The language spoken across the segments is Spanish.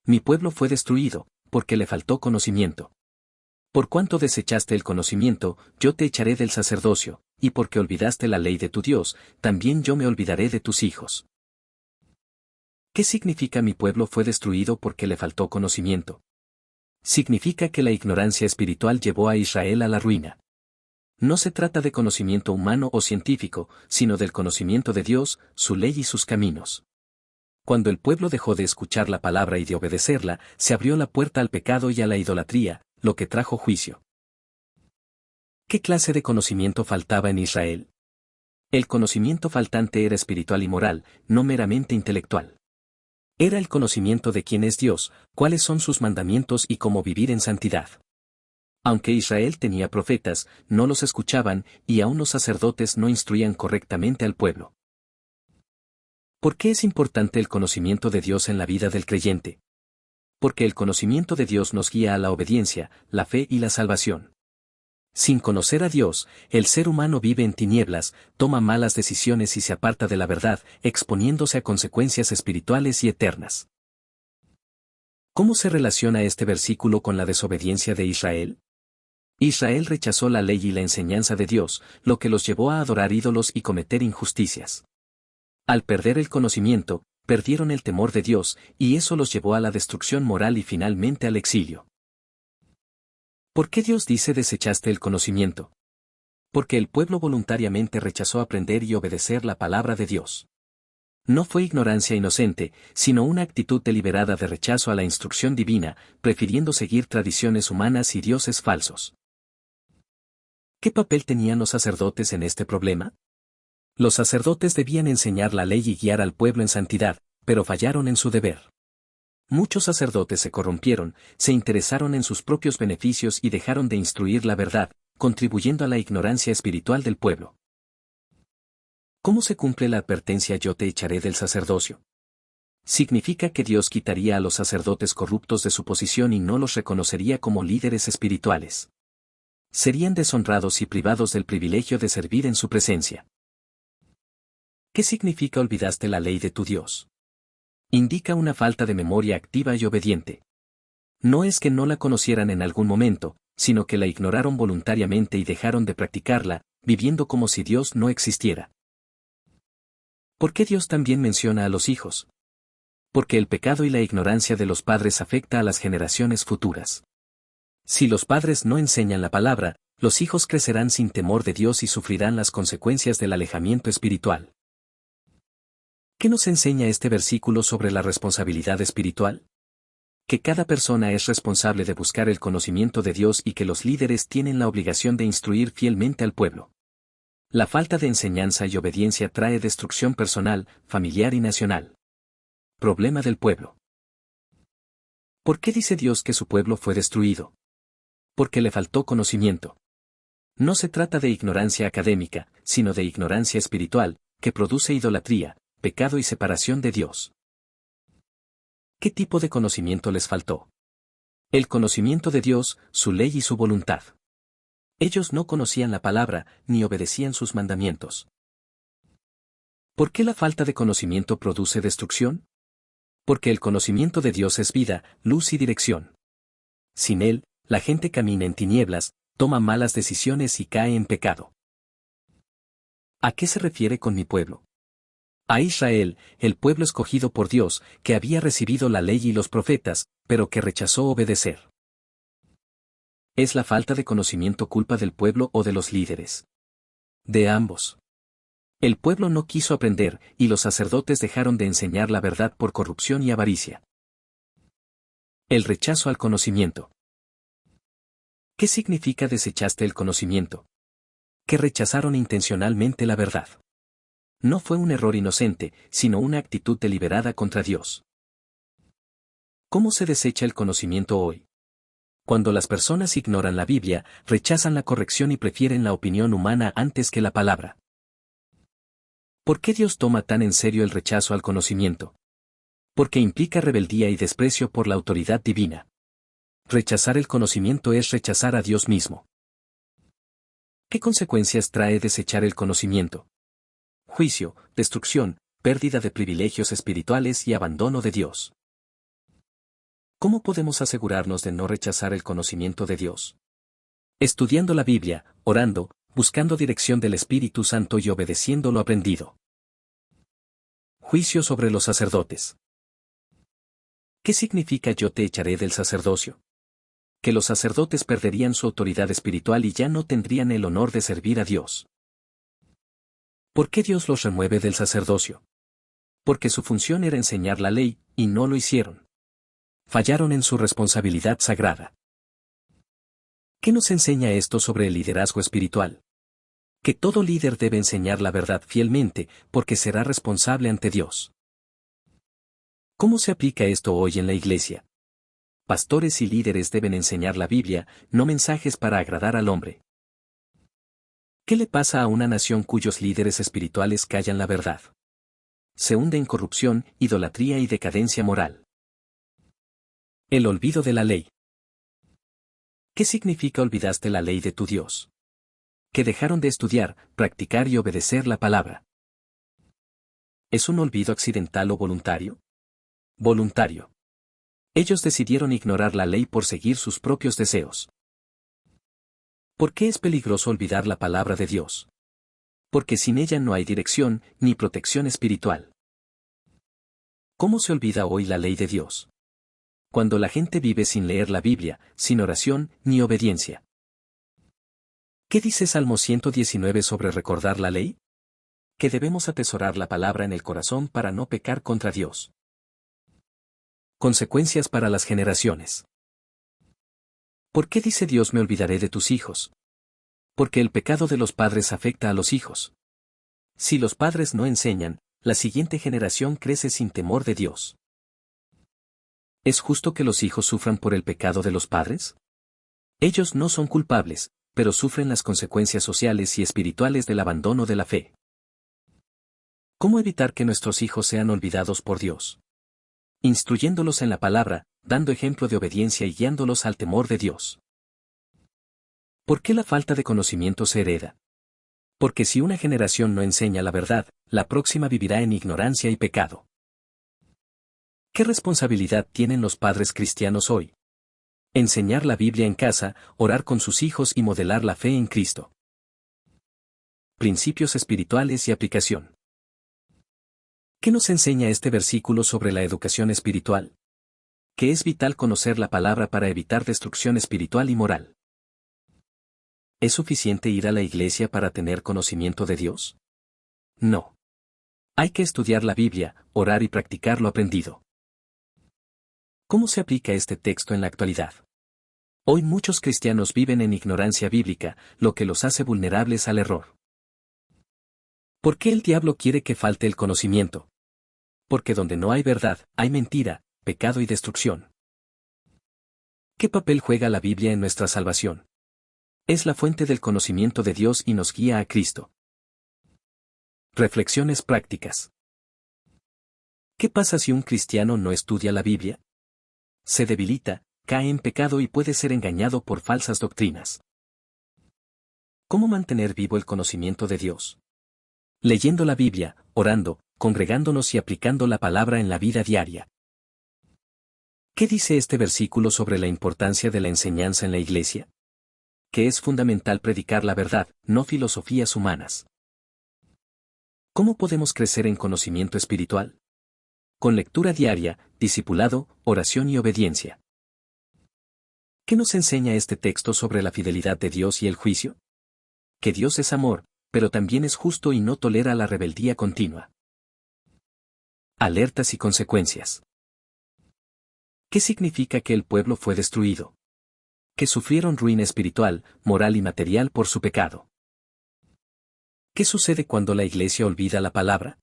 Mi pueblo fue destruido, porque le faltó conocimiento. Por cuanto desechaste el conocimiento, yo te echaré del sacerdocio, y porque olvidaste la ley de tu Dios, también yo me olvidaré de tus hijos. ¿Qué significa mi pueblo fue destruido porque le faltó conocimiento? Significa que la ignorancia espiritual llevó a Israel a la ruina. No se trata de conocimiento humano o científico, sino del conocimiento de Dios, su ley y sus caminos. Cuando el pueblo dejó de escuchar la palabra y de obedecerla, se abrió la puerta al pecado y a la idolatría, lo que trajo juicio. ¿Qué clase de conocimiento faltaba en Israel? El conocimiento faltante era espiritual y moral, no meramente intelectual. Era el conocimiento de quién es Dios, cuáles son sus mandamientos y cómo vivir en santidad. Aunque Israel tenía profetas, no los escuchaban, y aún los sacerdotes no instruían correctamente al pueblo. ¿Por qué es importante el conocimiento de Dios en la vida del creyente? Porque el conocimiento de Dios nos guía a la obediencia, la fe y la salvación. Sin conocer a Dios, el ser humano vive en tinieblas, toma malas decisiones y se aparta de la verdad, exponiéndose a consecuencias espirituales y eternas. ¿Cómo se relaciona este versículo con la desobediencia de Israel? Israel rechazó la ley y la enseñanza de Dios, lo que los llevó a adorar ídolos y cometer injusticias. Al perder el conocimiento, perdieron el temor de Dios, y eso los llevó a la destrucción moral y finalmente al exilio. ¿Por qué Dios dice desechaste el conocimiento? Porque el pueblo voluntariamente rechazó aprender y obedecer la palabra de Dios. No fue ignorancia inocente, sino una actitud deliberada de rechazo a la instrucción divina, prefiriendo seguir tradiciones humanas y dioses falsos. ¿Qué papel tenían los sacerdotes en este problema? Los sacerdotes debían enseñar la ley y guiar al pueblo en santidad, pero fallaron en su deber. Muchos sacerdotes se corrompieron, se interesaron en sus propios beneficios y dejaron de instruir la verdad, contribuyendo a la ignorancia espiritual del pueblo. ¿Cómo se cumple la advertencia yo te echaré del sacerdocio? Significa que Dios quitaría a los sacerdotes corruptos de su posición y no los reconocería como líderes espirituales. Serían deshonrados y privados del privilegio de servir en su presencia. ¿Qué significa olvidaste la ley de tu Dios? Indica una falta de memoria activa y obediente. No es que no la conocieran en algún momento, sino que la ignoraron voluntariamente y dejaron de practicarla, viviendo como si Dios no existiera. ¿Por qué Dios también menciona a los hijos? Porque el pecado y la ignorancia de los padres afecta a las generaciones futuras. Si los padres no enseñan la palabra, los hijos crecerán sin temor de Dios y sufrirán las consecuencias del alejamiento espiritual. ¿Qué nos enseña este versículo sobre la responsabilidad espiritual? Que cada persona es responsable de buscar el conocimiento de Dios y que los líderes tienen la obligación de instruir fielmente al pueblo. La falta de enseñanza y obediencia trae destrucción personal, familiar y nacional. Problema del pueblo. ¿Por qué dice Dios que su pueblo fue destruido? Porque le faltó conocimiento. No se trata de ignorancia académica, sino de ignorancia espiritual, que produce idolatría, pecado y separación de Dios. ¿Qué tipo de conocimiento les faltó? El conocimiento de Dios, su ley y su voluntad. Ellos no conocían la palabra, ni obedecían sus mandamientos. ¿Por qué la falta de conocimiento produce destrucción? Porque el conocimiento de Dios es vida, luz y dirección. Sin él, la gente camina en tinieblas, toma malas decisiones y cae en pecado. ¿A qué se refiere con mi pueblo? A Israel, el pueblo escogido por Dios, que había recibido la ley y los profetas, pero que rechazó obedecer. ¿Es la falta de conocimiento culpa del pueblo o de los líderes? De ambos. El pueblo no quiso aprender, y los sacerdotes dejaron de enseñar la verdad por corrupción y avaricia. El rechazo al conocimiento. ¿Qué significa desechaste el conocimiento? Que rechazaron intencionalmente la verdad. No fue un error inocente, sino una actitud deliberada contra Dios. ¿Cómo se desecha el conocimiento hoy? Cuando las personas ignoran la Biblia, rechazan la corrección y prefieren la opinión humana antes que la palabra. ¿Por qué Dios toma tan en serio el rechazo al conocimiento? Porque implica rebeldía y desprecio por la autoridad divina. Rechazar el conocimiento es rechazar a Dios mismo. ¿Qué consecuencias trae desechar el conocimiento? Juicio, destrucción, pérdida de privilegios espirituales y abandono de Dios. ¿Cómo podemos asegurarnos de no rechazar el conocimiento de Dios? Estudiando la Biblia, orando, buscando dirección del Espíritu Santo y obedeciendo lo aprendido. Juicio sobre los sacerdotes. ¿Qué significa yo te echaré del sacerdocio? Que los sacerdotes perderían su autoridad espiritual y ya no tendrían el honor de servir a Dios. ¿Por qué Dios los remueve del sacerdocio? Porque su función era enseñar la ley, y no lo hicieron. Fallaron en su responsabilidad sagrada. ¿Qué nos enseña esto sobre el liderazgo espiritual? Que todo líder debe enseñar la verdad fielmente, porque será responsable ante Dios. ¿Cómo se aplica esto hoy en la iglesia? Pastores y líderes deben enseñar la Biblia, no mensajes para agradar al hombre. ¿Qué le pasa a una nación cuyos líderes espirituales callan la verdad? Se hunde en corrupción, idolatría y decadencia moral. El olvido de la ley. ¿Qué significa olvidaste la ley de tu Dios? Que dejaron de estudiar, practicar y obedecer la palabra. ¿Es un olvido accidental o voluntario? Voluntario. Ellos decidieron ignorar la ley por seguir sus propios deseos. ¿Por qué es peligroso olvidar la palabra de Dios? Porque sin ella no hay dirección, ni protección espiritual. ¿Cómo se olvida hoy la ley de Dios? Cuando la gente vive sin leer la Biblia, sin oración, ni obediencia. ¿Qué dice Salmo 119 sobre recordar la ley? Que debemos atesorar la palabra en el corazón para no pecar contra Dios. Consecuencias para las generaciones. ¿Por qué dice Dios me olvidaré de tus hijos? Porque el pecado de los padres afecta a los hijos. Si los padres no enseñan, la siguiente generación crece sin temor de Dios. ¿Es justo que los hijos sufran por el pecado de los padres? Ellos no son culpables, pero sufren las consecuencias sociales y espirituales del abandono de la fe. ¿Cómo evitar que nuestros hijos sean olvidados por Dios? Instruyéndolos en la palabra, dando ejemplo de obediencia y guiándolos al temor de Dios. ¿Por qué la falta de conocimiento se hereda? Porque si una generación no enseña la verdad, la próxima vivirá en ignorancia y pecado. ¿Qué responsabilidad tienen los padres cristianos hoy? Enseñar la Biblia en casa, orar con sus hijos y modelar la fe en Cristo. Principios espirituales y aplicación. ¿Qué nos enseña este versículo sobre la educación espiritual? Que es vital conocer la palabra para evitar destrucción espiritual y moral. ¿Es suficiente ir a la iglesia para tener conocimiento de Dios? No. Hay que estudiar la Biblia, orar y practicar lo aprendido. ¿Cómo se aplica este texto en la actualidad? Hoy muchos cristianos viven en ignorancia bíblica, lo que los hace vulnerables al error. ¿Por qué el diablo quiere que falte el conocimiento? Porque donde no hay verdad, hay mentira, pecado y destrucción. ¿Qué papel juega la Biblia en nuestra salvación? Es la fuente del conocimiento de Dios y nos guía a Cristo. Reflexiones prácticas. ¿Qué pasa si un cristiano no estudia la Biblia? Se debilita, cae en pecado y puede ser engañado por falsas doctrinas. ¿Cómo mantener vivo el conocimiento de Dios? Leyendo la Biblia, orando, congregándonos y aplicando la palabra en la vida diaria. ¿Qué dice este versículo sobre la importancia de la enseñanza en la iglesia? Que es fundamental predicar la verdad, no filosofías humanas. ¿Cómo podemos crecer en conocimiento espiritual? Con lectura diaria, discipulado, oración y obediencia. ¿Qué nos enseña este texto sobre la fidelidad de Dios y el juicio? Que Dios es amor, pero también es justo y no tolera la rebeldía continua. Alertas y consecuencias. ¿Qué significa que el pueblo fue destruido? Que sufrieron ruina espiritual, moral y material por su pecado. ¿Qué sucede cuando la iglesia olvida la palabra?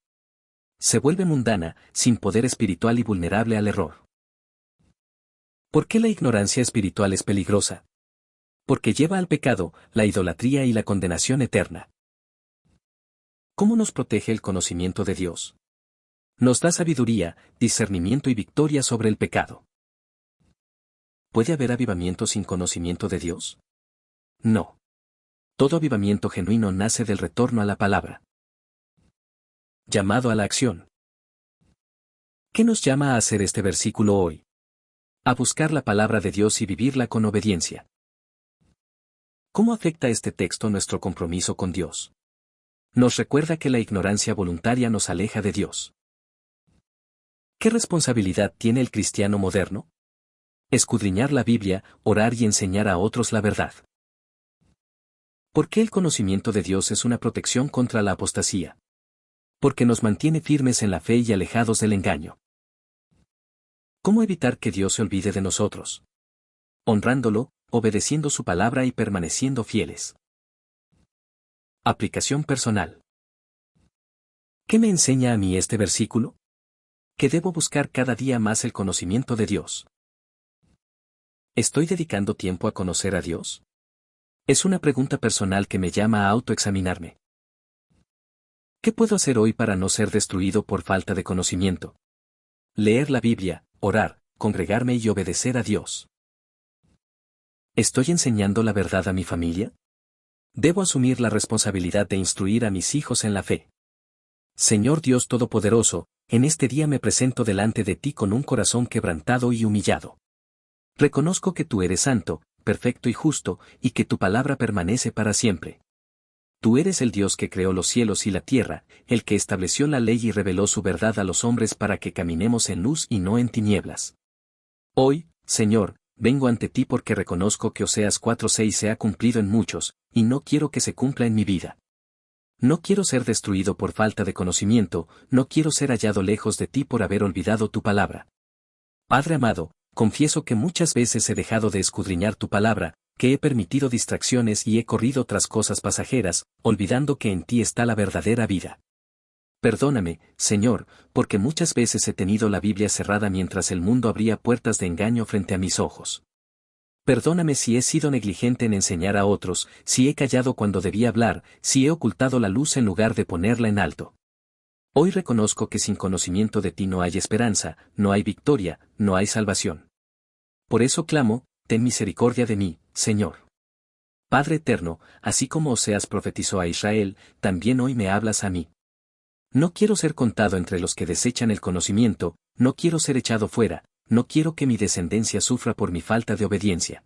Se vuelve mundana, sin poder espiritual y vulnerable al error. ¿Por qué la ignorancia espiritual es peligrosa? Porque lleva al pecado, la idolatría y la condenación eterna. ¿Cómo nos protege el conocimiento de Dios? Nos da sabiduría, discernimiento y victoria sobre el pecado. ¿Puede haber avivamiento sin conocimiento de Dios? No. Todo avivamiento genuino nace del retorno a la palabra. Llamado a la acción. ¿Qué nos llama a hacer este versículo hoy? A buscar la palabra de Dios y vivirla con obediencia. ¿Cómo afecta este texto nuestro compromiso con Dios? Nos recuerda que la ignorancia voluntaria nos aleja de Dios. ¿Qué responsabilidad tiene el cristiano moderno? Escudriñar la Biblia, orar y enseñar a otros la verdad. ¿Por qué el conocimiento de Dios es una protección contra la apostasía? Porque nos mantiene firmes en la fe y alejados del engaño. ¿Cómo evitar que Dios se olvide de nosotros? Honrándolo, obedeciendo su palabra y permaneciendo fieles. Aplicación personal. ¿Qué me enseña a mí este versículo? Que debo buscar cada día más el conocimiento de Dios. ¿Estoy dedicando tiempo a conocer a Dios? Es una pregunta personal que me llama a autoexaminarme. ¿Qué puedo hacer hoy para no ser destruido por falta de conocimiento? Leer la Biblia, orar, congregarme y obedecer a Dios. ¿Estoy enseñando la verdad a mi familia? Debo asumir la responsabilidad de instruir a mis hijos en la fe. Señor Dios Todopoderoso, en este día me presento delante de ti con un corazón quebrantado y humillado. Reconozco que tú eres santo, perfecto y justo, y que tu palabra permanece para siempre. Tú eres el Dios que creó los cielos y la tierra, el que estableció la ley y reveló su verdad a los hombres para que caminemos en luz y no en tinieblas. Hoy, Señor, vengo ante ti porque reconozco que Oseas 4:6 se ha cumplido en muchos, y no quiero que se cumpla en mi vida. No quiero ser destruido por falta de conocimiento, no quiero ser hallado lejos de ti por haber olvidado tu palabra. Padre amado, confieso que muchas veces he dejado de escudriñar tu palabra, que he permitido distracciones y he corrido tras cosas pasajeras, olvidando que en ti está la verdadera vida. Perdóname, Señor, porque muchas veces he tenido la Biblia cerrada mientras el mundo abría puertas de engaño frente a mis ojos. Perdóname si he sido negligente en enseñar a otros, si he callado cuando debía hablar, si he ocultado la luz en lugar de ponerla en alto. Hoy reconozco que sin conocimiento de ti no hay esperanza, no hay victoria, no hay salvación. Por eso clamo, ten misericordia de mí, Señor. Padre eterno, así como Oseas profetizó a Israel, también hoy me hablas a mí. No quiero ser contado entre los que desechan el conocimiento, no quiero ser echado fuera, no quiero que mi descendencia sufra por mi falta de obediencia.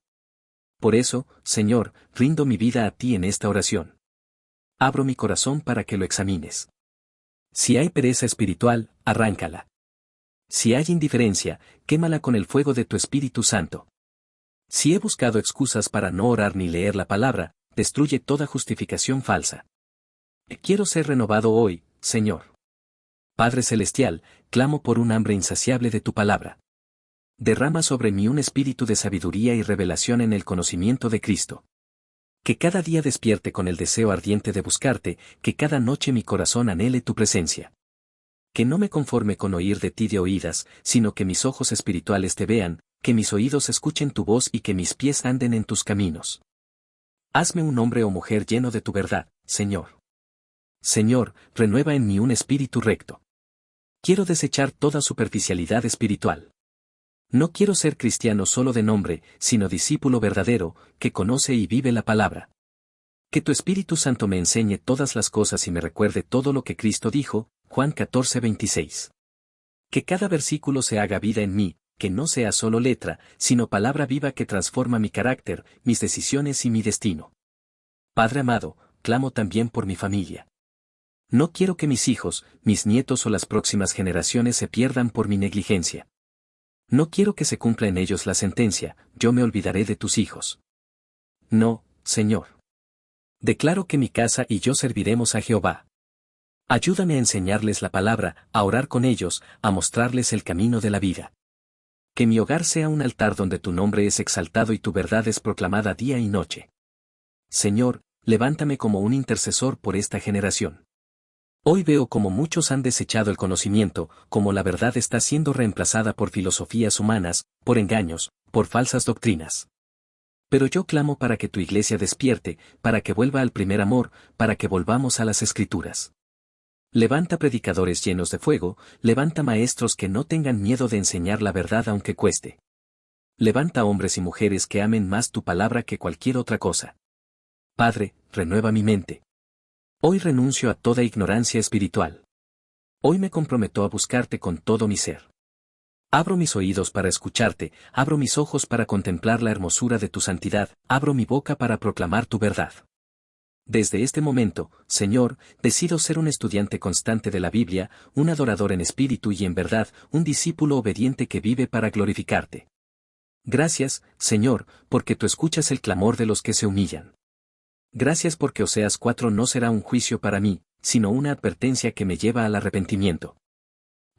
Por eso, Señor, rindo mi vida a ti en esta oración. Abro mi corazón para que lo examines. Si hay pereza espiritual, arráncala. Si hay indiferencia, quémala con el fuego de tu Espíritu Santo. Si he buscado excusas para no orar ni leer la palabra, destruye toda justificación falsa. Quiero ser renovado hoy, Señor. Padre Celestial, clamo por un hambre insaciable de tu palabra. Derrama sobre mí un espíritu de sabiduría y revelación en el conocimiento de Cristo. Que cada día despierte con el deseo ardiente de buscarte, que cada noche mi corazón anhele tu presencia. Que no me conforme con oír de ti de oídas, sino que mis ojos espirituales te vean, que mis oídos escuchen tu voz y que mis pies anden en tus caminos. Hazme un hombre o mujer lleno de tu verdad, Señor. Señor, renueva en mí un espíritu recto. Quiero desechar toda superficialidad espiritual. No quiero ser cristiano solo de nombre, sino discípulo verdadero, que conoce y vive la palabra. Que tu Espíritu Santo me enseñe todas las cosas y me recuerde todo lo que Cristo dijo, Juan 14:26. Que cada versículo se haga vida en mí, que no sea solo letra, sino palabra viva que transforma mi carácter, mis decisiones y mi destino. Padre amado, clamo también por mi familia. No quiero que mis hijos, mis nietos o las próximas generaciones se pierdan por mi negligencia. No quiero que se cumpla en ellos la sentencia, yo me olvidaré de tus hijos. No, Señor. Declaro que mi casa y yo serviremos a Jehová. Ayúdame a enseñarles la palabra, a orar con ellos, a mostrarles el camino de la vida. Que mi hogar sea un altar donde tu nombre es exaltado y tu verdad es proclamada día y noche. Señor, levántame como un intercesor por esta generación. Hoy veo como muchos han desechado el conocimiento, como la verdad está siendo reemplazada por filosofías humanas, por engaños, por falsas doctrinas. Pero yo clamo para que tu iglesia despierte, para que vuelva al primer amor, para que volvamos a las Escrituras. Levanta predicadores llenos de fuego, levanta maestros que no tengan miedo de enseñar la verdad aunque cueste. Levanta hombres y mujeres que amen más tu palabra que cualquier otra cosa. Padre, renueva mi mente. Hoy renuncio a toda ignorancia espiritual. Hoy me comprometo a buscarte con todo mi ser. Abro mis oídos para escucharte, abro mis ojos para contemplar la hermosura de tu santidad, abro mi boca para proclamar tu verdad. Desde este momento, Señor, decido ser un estudiante constante de la Biblia, un adorador en espíritu y en verdad, un discípulo obediente que vive para glorificarte. Gracias, Señor, porque tú escuchas el clamor de los que se humillan. Gracias porque Oseas 4 no será un juicio para mí, sino una advertencia que me lleva al arrepentimiento.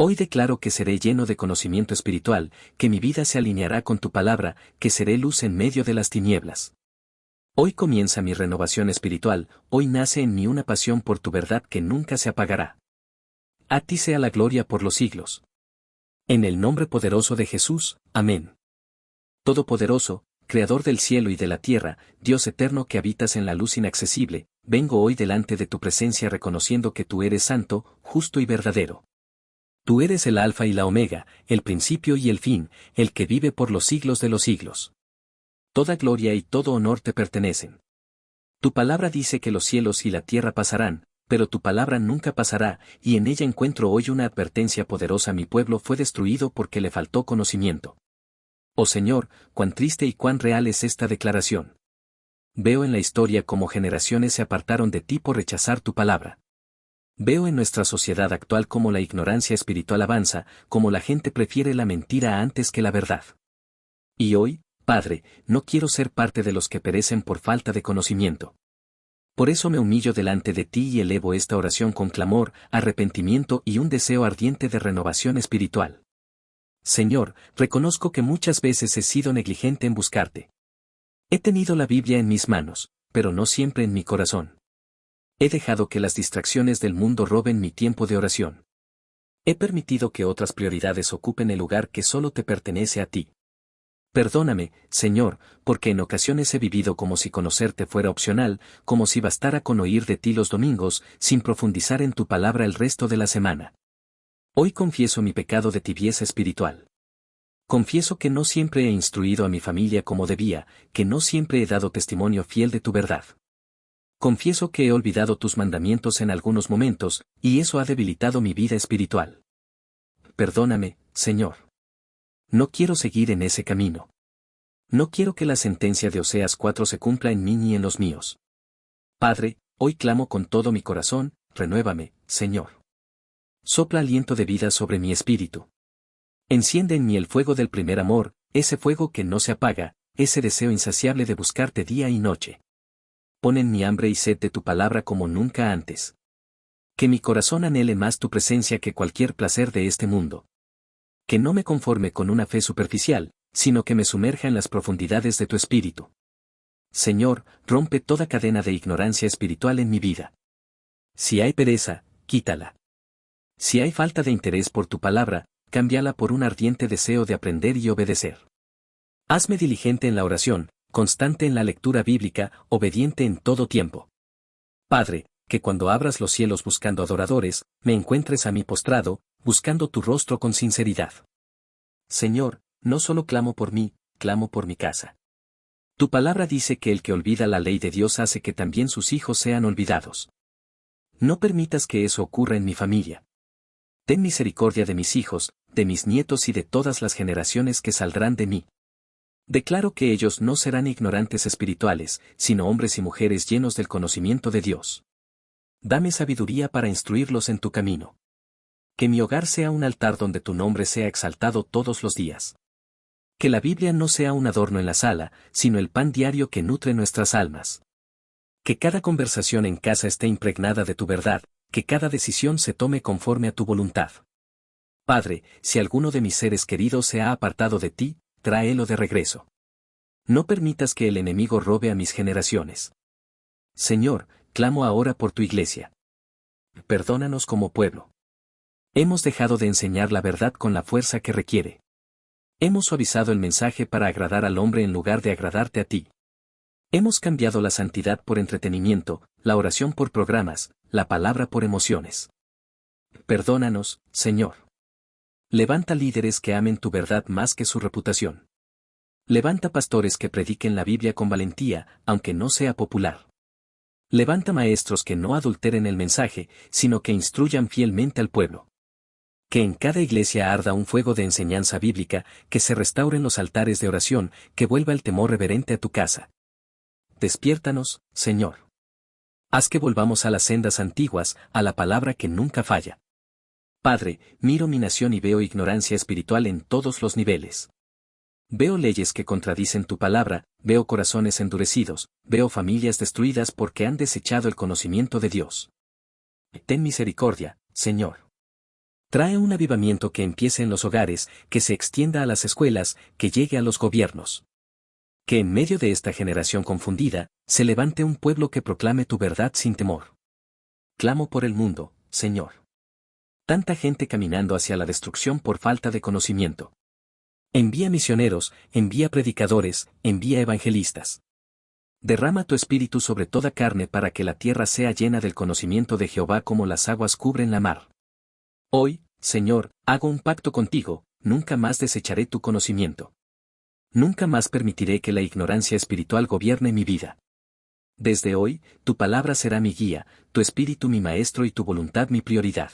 Hoy declaro que seré lleno de conocimiento espiritual, que mi vida se alineará con tu palabra, que seré luz en medio de las tinieblas. Hoy comienza mi renovación espiritual, hoy nace en mí una pasión por tu verdad que nunca se apagará. A ti sea la gloria por los siglos. En el nombre poderoso de Jesús, amén. Todopoderoso, Creador del cielo y de la tierra, Dios eterno que habitas en la luz inaccesible, vengo hoy delante de tu presencia reconociendo que tú eres santo, justo y verdadero. Tú eres el Alfa y la Omega, el principio y el fin, el que vive por los siglos de los siglos. Toda gloria y todo honor te pertenecen. Tu palabra dice que los cielos y la tierra pasarán, pero tu palabra nunca pasará, y en ella encuentro hoy una advertencia poderosa: mi pueblo fue destruido porque le faltó conocimiento. Oh Señor, cuán triste y cuán real es esta declaración. Veo en la historia cómo generaciones se apartaron de ti por rechazar tu palabra. Veo en nuestra sociedad actual cómo la ignorancia espiritual avanza, cómo la gente prefiere la mentira antes que la verdad. Y hoy, Padre, no quiero ser parte de los que perecen por falta de conocimiento. Por eso me humillo delante de ti y elevo esta oración con clamor, arrepentimiento y un deseo ardiente de renovación espiritual. Señor, reconozco que muchas veces he sido negligente en buscarte. He tenido la Biblia en mis manos, pero no siempre en mi corazón. He dejado que las distracciones del mundo roben mi tiempo de oración. He permitido que otras prioridades ocupen el lugar que solo te pertenece a ti. Perdóname, Señor, porque en ocasiones he vivido como si conocerte fuera opcional, como si bastara con oír de ti los domingos, sin profundizar en tu palabra el resto de la semana. Hoy confieso mi pecado de tibieza espiritual. Confieso que no siempre he instruido a mi familia como debía, que no siempre he dado testimonio fiel de tu verdad. Confieso que he olvidado tus mandamientos en algunos momentos, y eso ha debilitado mi vida espiritual. Perdóname, Señor. No quiero seguir en ese camino. No quiero que la sentencia de Oseas 4 se cumpla en mí ni en los míos. Padre, hoy clamo con todo mi corazón, renuévame, Señor. Sopla aliento de vida sobre mi espíritu. Enciende en mí el fuego del primer amor, ese fuego que no se apaga, ese deseo insaciable de buscarte día y noche. Pon en mi hambre y sed de tu palabra como nunca antes. Que mi corazón anhele más tu presencia que cualquier placer de este mundo. Que no me conforme con una fe superficial, sino que me sumerja en las profundidades de tu espíritu. Señor, rompe toda cadena de ignorancia espiritual en mi vida. Si hay pereza, quítala. Si hay falta de interés por tu palabra, cámbiala por un ardiente deseo de aprender y obedecer. Hazme diligente en la oración, constante en la lectura bíblica, obediente en todo tiempo. Padre, que cuando abras los cielos buscando adoradores, me encuentres a mí postrado, buscando tu rostro con sinceridad. Señor, no solo clamo por mí, clamo por mi casa. Tu palabra dice que el que olvida la ley de Dios hace que también sus hijos sean olvidados. No permitas que eso ocurra en mi familia. Ten misericordia de mis hijos, de mis nietos y de todas las generaciones que saldrán de mí. Declaro que ellos no serán ignorantes espirituales, sino hombres y mujeres llenos del conocimiento de Dios. Dame sabiduría para instruirlos en tu camino. Que mi hogar sea un altar donde tu nombre sea exaltado todos los días. Que la Biblia no sea un adorno en la sala, sino el pan diario que nutre nuestras almas. Que cada conversación en casa esté impregnada de tu verdad, que cada decisión se tome conforme a tu voluntad. Padre, si alguno de mis seres queridos se ha apartado de ti, tráelo de regreso. No permitas que el enemigo robe a mis generaciones. Señor, clamo ahora por tu iglesia. Perdónanos como pueblo. Hemos dejado de enseñar la verdad con la fuerza que requiere. Hemos suavizado el mensaje para agradar al hombre en lugar de agradarte a ti. Hemos cambiado la santidad por entretenimiento, la oración por programas, la palabra por emociones. Perdónanos, Señor. Levanta líderes que amen tu verdad más que su reputación. Levanta pastores que prediquen la Biblia con valentía, aunque no sea popular. Levanta maestros que no adulteren el mensaje, sino que instruyan fielmente al pueblo. Que en cada iglesia arda un fuego de enseñanza bíblica, que se restauren los altares de oración, que vuelva el temor reverente a tu casa. Despiértanos, Señor. Haz que volvamos a las sendas antiguas, a la palabra que nunca falla. Padre, miro mi nación y veo ignorancia espiritual en todos los niveles. Veo leyes que contradicen tu palabra, veo corazones endurecidos, veo familias destruidas porque han desechado el conocimiento de Dios. Ten misericordia, Señor. Trae un avivamiento que empiece en los hogares, que se extienda a las escuelas, que llegue a los gobiernos. Que en medio de esta generación confundida, se levante un pueblo que proclame tu verdad sin temor. Clamo por el mundo, Señor. Tanta gente caminando hacia la destrucción por falta de conocimiento. Envía misioneros, envía predicadores, envía evangelistas. Derrama tu espíritu sobre toda carne para que la tierra sea llena del conocimiento de Jehová como las aguas cubren la mar. Hoy, Señor, hago un pacto contigo, nunca más desecharé tu conocimiento. Nunca más permitiré que la ignorancia espiritual gobierne mi vida. Desde hoy, tu palabra será mi guía, tu espíritu mi maestro y tu voluntad mi prioridad.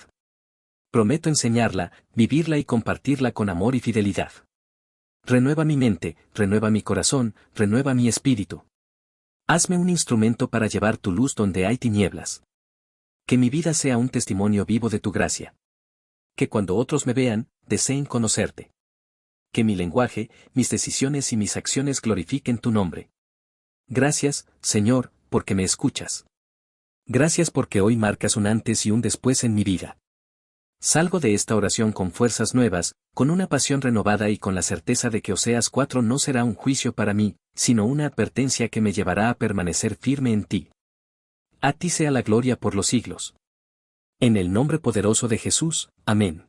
Prometo enseñarla, vivirla y compartirla con amor y fidelidad. Renueva mi mente, renueva mi corazón, renueva mi espíritu. Hazme un instrumento para llevar tu luz donde hay tinieblas. Que mi vida sea un testimonio vivo de tu gracia. Que cuando otros me vean, deseen conocerte. Que mi lenguaje, mis decisiones y mis acciones glorifiquen tu nombre. Gracias, Señor, porque me escuchas. Gracias porque hoy marcas un antes y un después en mi vida. Salgo de esta oración con fuerzas nuevas, con una pasión renovada y con la certeza de que Oseas 4 no será un juicio para mí, sino una advertencia que me llevará a permanecer firme en ti. A ti sea la gloria por los siglos. En el nombre poderoso de Jesús, amén.